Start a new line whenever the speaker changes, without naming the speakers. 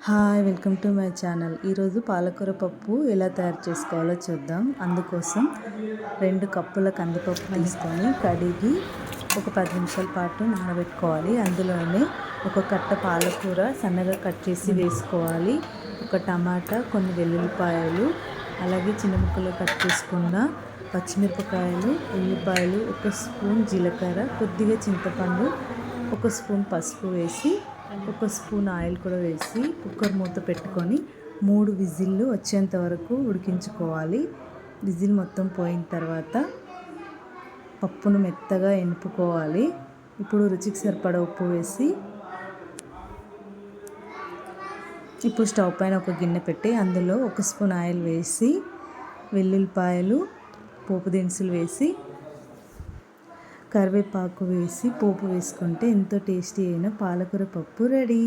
Hi, welcome to my channel. ఈరోజు పాలకూర పప్పు ఎలా తయారు చేసుకోవాలో చూద్దాం. అందుకోసం 2 కప్పుల కందిపప్పు తీసుకొని కడిగి ఒక 10 నిమిషాల పాటు నానబెట్టుకోవాలి. అందులోనే ఒక కట్ట పాలకూర సన్నగా కట్ చేసి వేసుకోవాలి. ఒక టమాటా, కొన్ని వెల్లుల్లిపాయలు, అలాగే చిన్న ముక్కలు కట్ చేసుకున్న పచ్చిమిరపకాయలు, ఉల్లిపాయలు, 1 స్పూన్ జీలకర్ర, కొద్దిగా చింతపండు, 1 స్పూన్ పసుపు వేసి 1 స్పూన్ ఆయిల్ కూడా వేసి కుక్కర్ మూత పెట్టుకొని 3 విజిల్లు వచ్చేంత వరకు ఉడికించుకోవాలి. విజిల్ మొత్తం పోయిన తర్వాత పప్పును మెత్తగా ఎనుపుకోవాలి. ఇప్పుడు రుచికి సరిపడా ఉప్పు వేసి ఇప్పుడు స్టవ్ పైన ఒక గిన్నె పెట్టి అందులో 1 స్పూన్ ఆయిల్ వేసి వెల్లుల్లిపాయలు, పోపు దినుసులు వేసి కరివేపాకు వేసి పోపు వేసుకుంటే ఎంతో టేస్టీ అయిన పాలకూర పప్పు రెడీ.